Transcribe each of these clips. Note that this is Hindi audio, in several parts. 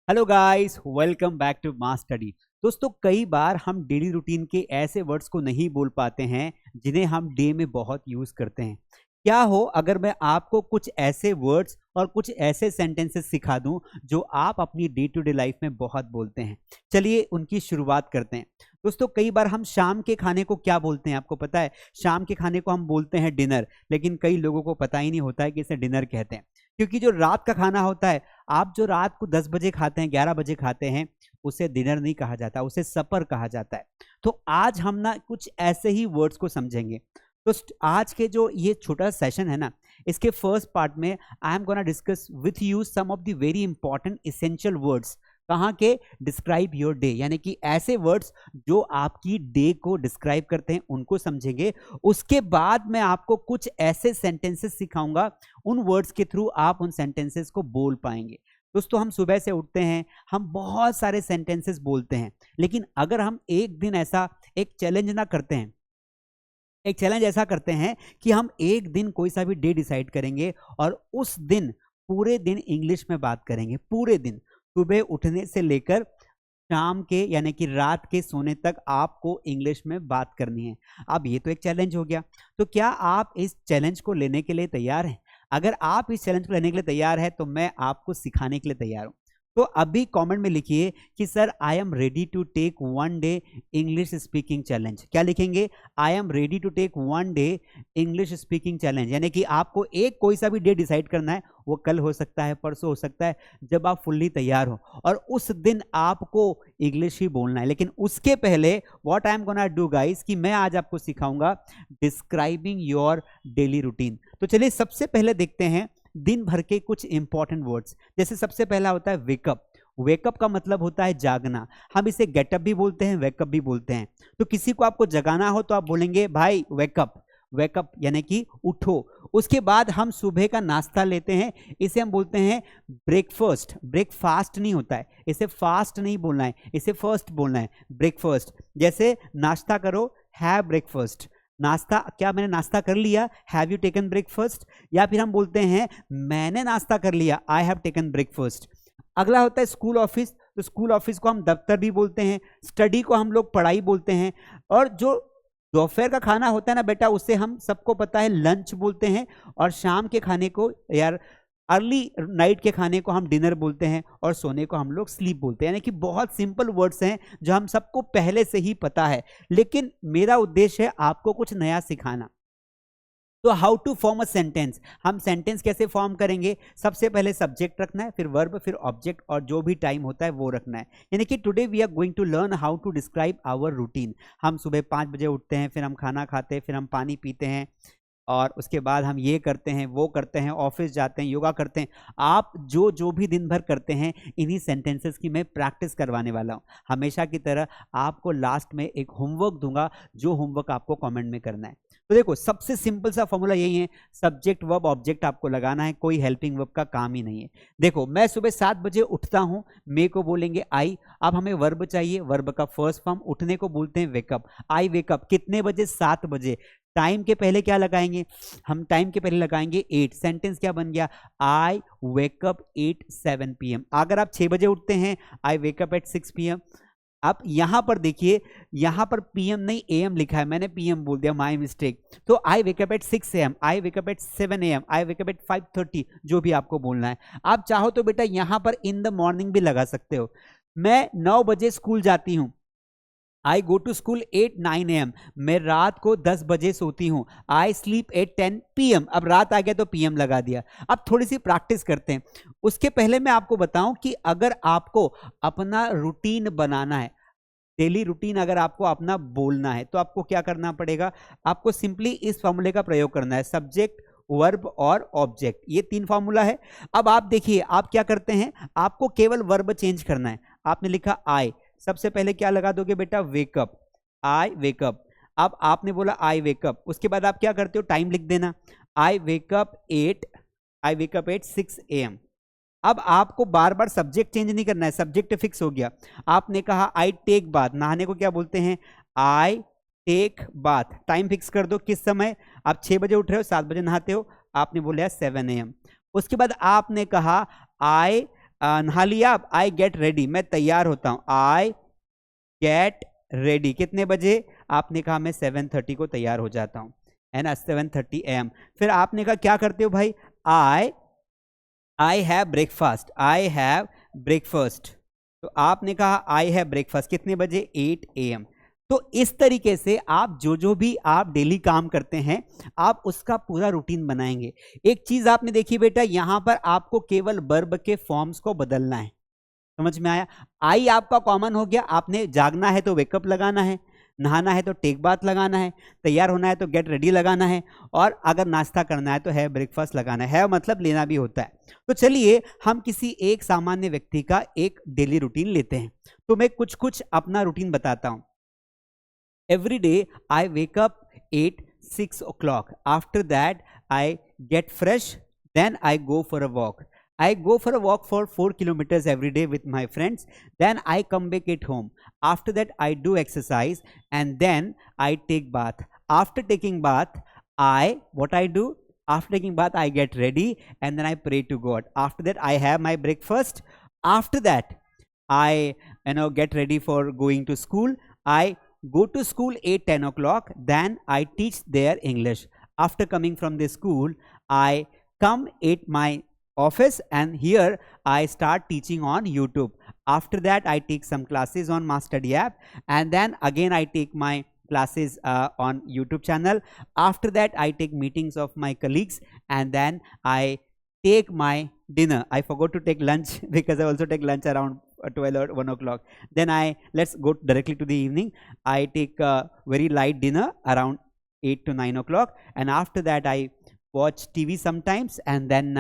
Hello guys, welcome back to mass study. दोस्तों, कई बार हम डेली रूटीन के ऐसे वर्ड्स को नहीं बोल पाते हैं जिन्हें हम डे में बहुत यूज करते हैं। क्या हो अगर मैं आपको कुछ ऐसे वर्ड्स और कुछ ऐसे सेंटेंसेस सिखा दूं जो आप अपनी डे टू डे लाइफ में बहुत बोलते हैं। चलिए उनकी शुरुआत करते हैं। दोस्तों, कई बार हम शाम के खाने को क्या बोलते हैं, आपको पता है? शाम के खाने को हम बोलते हैं डिनर, लेकिन कई लोगों को पता ही नहीं होता है कि इसे डिनर कहते हैं। क्योंकि जो रात का खाना होता है, आप जो रात को 10 बजे खाते हैं, 11 बजे खाते हैं, उसे डिनर नहीं कहा जाता, उसे सपर कहा जाता है। तो आज हम ना कुछ ऐसे ही वर्ड्स को समझेंगे। तो आज के जो ये छोटा सेशन है ना, इसके फर्स्ट पार्ट में I am gonna discuss with you some of the very important essential words. कहाँ के? डिस्क्राइब योर डे, यानी कि ऐसे वर्ड्स जो आपकी डे को डिस्क्राइब करते हैं, उनको समझेंगे। उसके बाद मैं आपको कुछ ऐसे सेंटेंसेस सिखाऊंगा, उन वर्ड्स के थ्रू आप उन सेंटेंसेस को बोल पाएंगे। दोस्तों, हम सुबह से उठते हैं, हम बहुत सारे सेंटेंसेस बोलते हैं, लेकिन अगर हम एक दिन ऐसा एक चैलेंज ना करते हैं, एक चैलेंज ऐसा करते हैं कि हम एक दिन कोई सा भी डे डिसाइड करेंगे और उस दिन पूरे दिन इंग्लिश में बात करेंगे। पूरे दिन, सुबह उठने से लेकर शाम के यानी कि रात के सोने तक आपको इंग्लिश में बात करनी है। अब ये तो एक चैलेंज हो गया। तो क्या आप इस चैलेंज को लेने के लिए तैयार हैं? अगर आप इस चैलेंज को लेने के लिए तैयार हैं तो मैं आपको सिखाने के लिए तैयार हूं। तो अभी कमेंट में लिखिए कि sir I am ready to take one day English speaking challenge. क्या लिखेंगे? I am ready to take one day English speaking challenge. यानी कि आपको एक कोई सा भी डे डिसाइड करना है, वो कल हो सकता है, परसों हो सकता है, जब आप फुल्ली तैयार हो और उस दिन आपको इंग्लिश ही बोलना है। लेकिन उसके पहले what I am gonna do guys, कि मैं आज आपको सिखाऊंगा डिस्क्राइबिंग योर डेली रूटीन। तो चलिए सबसे पहले देखते हैं दिन भर के कुछ इंपॉर्टेंट वर्ड्स। जैसे सबसे पहला होता है वेकअप। वेकअप का मतलब होता है जागना। हम इसे गेटअप भी बोलते हैं, वेकअप भी बोलते हैं। तो किसी को आपको जगाना हो तो आप बोलेंगे भाई वेकअप। वेकअप यानी कि उठो। उसके बाद हम सुबह का नाश्ता लेते हैं, इसे हम बोलते हैं ब्रेकफास्ट। ब्रेकफास्ट नहीं होता है, इसे फास्ट नहीं बोलना है, इसे फर्स्ट बोलना है, ब्रेकफास्ट। जैसे नाश्ता करो, हैव ब्रेकफास्ट। नाश्ता, क्या मैंने नाश्ता कर लिया? Have you taken breakfast? या फिर हम बोलते हैं मैंने नाश्ता कर लिया, आई हैव टेकन ब्रेकफास्ट। अगला होता है स्कूल ऑफिस। तो स्कूल ऑफिस को हम दफ्तर भी बोलते हैं, स्टडी को हम लोग पढ़ाई बोलते हैं, और जो दोपहर का खाना होता है ना बेटा, उसे हम सबको पता है लंच बोलते हैं, और शाम के खाने को यार अर्ली नाइट के खाने को हम डिनर बोलते हैं, और सोने को हम लोग स्लीप बोलते हैं। यानी कि बहुत सिंपल वर्ड्स हैं जो हम सबको पहले से ही पता है, लेकिन मेरा उद्देश्य है आपको कुछ नया सिखाना। तो how to form a sentence, हम सेंटेंस कैसे फॉर्म करेंगे? सबसे पहले सब्जेक्ट रखना है, फिर वर्ब, फिर ऑब्जेक्ट, और जो भी टाइम होता है वो रखना है। यानी कि today we are going to learn how to describe our routine. हम सुबह 5 बजे उठते हैं, फिर हम खाना खाते हैं, फिर हम पानी पीते हैं, और उसके बाद हम ये करते हैं, वो करते हैं, ऑफिस जाते हैं, योगा करते हैं। आप जो जो भी दिन भर करते हैं, इन्हीं सेंटेंसेस की मैं प्रैक्टिस करवाने वाला हूँ। हमेशा की तरह आपको लास्ट में एक होमवर्क दूंगा, जो होमवर्क आपको कमेंट में करना है। तो देखो, सबसे सिंपल सा फॉर्मूला यही है, सब्जेक्ट वर्ब ऑब्जेक्ट आपको लगाना है, कोई हेल्पिंग वर्ब का काम ही नहीं है। देखो, मैं सुबह 7 बजे उठता हूं, मे को बोलेंगे आई। अब हमें वर्ब चाहिए, वर्ब का फर्स्ट फॉर्म उठने को बोलते हैं वेकअप। आई वेकअप कितने बजे? 7 बजे। टाइम के पहले क्या लगाएंगे? हम टाइम के पहले लगाएंगे 8। सेंटेंस क्या बन गया? I wake up 7 PM। अगर आप 6 बजे उठते हैं, आई वेकअप एट 6 PM। अब यहां पर देखिए, यहां पर PM नहीं AM लिखा है, मैंने PM बोल दिया, माय मिस्टेक। तो I wake up at 6 AM, I wake up at 7 AM, I wake up at 5:30, जो भी आपको बोलना है। आप चाहो तो बेटा यहां पर इन द मॉर्निंग भी लगा सकते हो। मैं 9 बजे स्कूल जाती हूं, आई गो टू स्कूल 8-9 AM। मैं रात को 10 बजे सोती हूँ, आई स्लीप एट 10 PM। अब रात आ गया तो PM लगा दिया। अब थोड़ी सी प्रैक्टिस करते हैं। उसके पहले मैं आपको बताऊं कि अगर आपको अपना रूटीन बनाना है, डेली रूटीन अगर आपको अपना बोलना है, तो आपको क्या करना पड़ेगा? आपको सिंपली इस फॉर्मूले का प्रयोग करना है, सब्जेक्ट वर्ब और ऑब्जेक्ट। ये 3 फॉर्मूला है। अब आप देखिए, आप क्या करते हैं, आपको केवल वर्ब चेंज करना है। आपने लिखा आई, सबसे पहले क्या लगा दोगे बेटा? Wake up, I wake up. अब आपने बोला आई वेकअप, उसके बाद आप क्या करते हो? टाइम लिख देना, आई वेकअप एट 6 AM। अब आपको बार बार सब्जेक्ट चेंज नहीं करना है, सब्जेक्ट फिक्स हो गया। आपने कहा आई टेक बाथ, नहाने को क्या बोलते हैं? I take bath. Time fix कर दो, किस समय? आप 6 बजे उठ रहे हो, 7 बजे नहाते हो, आपने बोला 7 AM। उसके बाद आपने कहा आई नहा लिया आप, आई गेट रेडी, मैं तैयार होता हूं, आई गेट रेडी, कितने बजे? आपने कहा मैं 7:30 को तैयार हो जाता हूं, है ना, 7:30 AM। फिर आपने कहा क्या करते हो भाई? I have breakfast, I have breakfast, तो आपने कहा आई हैव ब्रेकफास्ट कितने बजे? 8 AM। तो इस तरीके से आप जो भी आप डेली काम करते हैं, आप उसका पूरा रूटीन बनाएंगे। एक चीज आपने देखी बेटा, यहां पर आपको केवल वर्ब के फॉर्म्स को बदलना है, समझ में आया? आई आपका कॉमन हो गया, आपने जागना है तो वेकअप लगाना है, नहाना है तो टेक बाथ लगाना है, तैयार होना है तो गेट रेडी लगाना है, और अगर नाश्ता करना है तो है ब्रेकफास्ट लगाना है मतलब लेना भी होता है। तो चलिए हम किसी एक सामान्य व्यक्ति का एक डेली रूटीन लेते हैं। तो मैं कुछ कुछ अपना रूटीन बताता हूं। Every day I wake up 6 o'clock. After that I get fresh. Then I go for a walk. I go for a walk for 4 kilometers every day with my friends. Then I come back at home. After that I do exercise and then I take bath. After taking bath, what I do? After taking bath I get ready and then I pray to God. After that I have my breakfast. After that I get ready for going to school. I go to school 8-10 o'clock, then I teach their English. After coming from the school, I come at my office and here I start teaching on YouTube. After that I take some classes on MasterD app and then again I take my classes on YouTube channel. After that I take meetings of my colleagues and then I take my dinner. I forgot to take lunch because I also take lunch around 12 or 1 o'clock. Then let's go directly to the evening. I take a very light dinner around 8 to 9 o'clock and after that I watch TV sometimes and then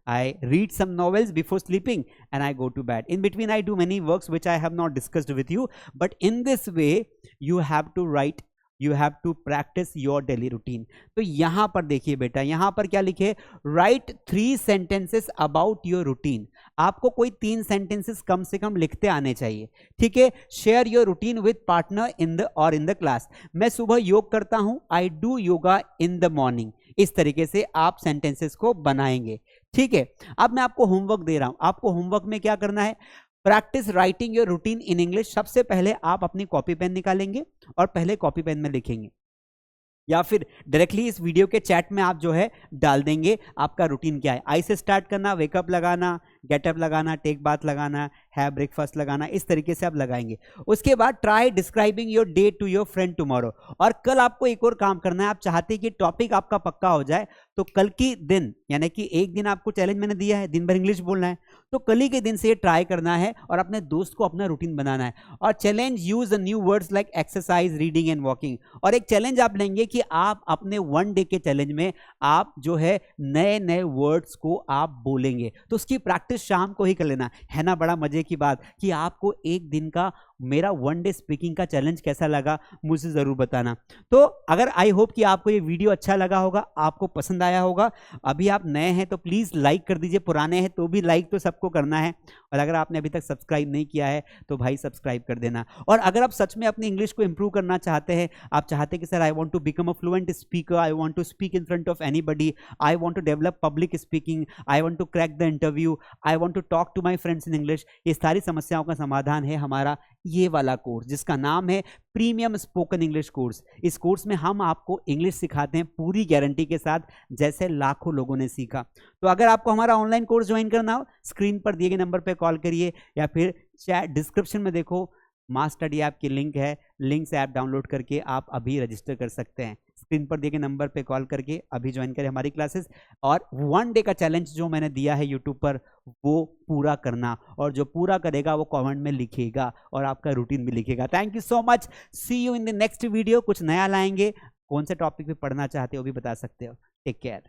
I read some novels before sleeping and I go to bed. In between I do many works which I have not discussed with you, but in this way you have to write, you have to practice your daily routine. तो यहां पर देखिए बेटा, यहां पर क्या लिखे? Write 3 sentences about your routine. आपको कोई 3 sentences कम से कम लिखते आने चाहिए, ठीक है? Share your routine with partner in the class. मैं सुबह योग करता हूं, I do yoga in the morning. इस तरीके से आप सेंटेंसेस को बनाएंगे, ठीक है? अब मैं आपको होमवर्क दे रहा हूं। आपको होमवर्क में क्या करना है? Practice writing your routine in English. सबसे पहले आप अपनी कॉपी पेन निकालेंगे और पहले कॉपी पेन में लिखेंगे, या फिर डायरेक्टली इस वीडियो के चैट में आप जो है डाल देंगे आपका रूटीन क्या है। आई से स्टार्ट करना, वेकअप लगाना, गेटअप लगाना, टेक बाथ लगाना, हैव ब्रेकफास्ट लगाना, इस तरीके से आप लगाएंगे। उसके बाद try describing your day to your friend tomorrow. और कल आपको एक और काम करना है। आप चाहते हैं कि टॉपिक आपका पक्का हो जाए, तो कल की दिन, यानी कि एक दिन आपको चैलेंज मैंने दिया है, दिन भर इंग्लिश बोलना है, तो कल ही के दिन से ये ट्राई करना है और अपने दोस्त को अपना रूटीन बनाना है। और challenge, use the new words like exercise, reading and walking. और एक चैलेंज आप लेंगे कि आप अपने 1 डे के चैलेंज में आप जो है नए नए वर्ड्स को आप बोलेंगे। तो उसकी प्रैक्टिस शाम को ही कर लेना, है ना? बड़ा मजे की बात कि आपको एक दिन का मेरा 1 डे स्पीकिंग का चैलेंज कैसा लगा मुझे जरूर बताना। तो अगर आई होप कि आपको ये वीडियो अच्छा लगा होगा, आपको पसंद आया होगा। अभी आप नए हैं तो प्लीज लाइक कर दीजिए, पुराने हैं तो भी लाइक तो सबको करना है, और अगर आपने अभी तक सब्सक्राइब नहीं किया है तो भाई सब्सक्राइब कर देना। और अगर आप सच में अपनी इंग्लिश को इंप्रूव करना चाहते हैं, आप चाहते हैं कि sir I want to become a fluent speaker, I want to speak in front of anybody, I want to develop public speaking, I want to crack the interview, I want to talk to my friends in English, ये सारी समस्याओं का समाधान है हमारा ये वाला कोर्स जिसका नाम है प्रीमियम स्पोकन इंग्लिश कोर्स। इस कोर्स में हम आपको इंग्लिश सिखाते हैं पूरी गारंटी के साथ, जैसे लाखों लोगों ने सीखा। तो अगर आपको हमारा ऑनलाइन कोर्स ज्वाइन करना हो, स्क्रीन पर दिए गए नंबर पर कॉल करिए या फिर चैट डिस्क्रिप्शन में देखो मास्टरडी ऐप की लिंक है, लिंक से ऐप डाउनलोड करके आप अभी रजिस्टर कर सकते हैं। स्क्रीन पर दिए गए नंबर पे कॉल करके अभी ज्वाइन करें हमारी क्लासेस। और 1 डे का चैलेंज जो मैंने दिया है यूट्यूब पर, वो पूरा करना, और जो पूरा करेगा वो कमेंट में लिखेगा और आपका रूटीन भी लिखेगा। Thank you so much, see you in the next video. कुछ नया लाएंगे, कौन से टॉपिक पे पढ़ना चाहते हो भी बता सकते हो। Take care.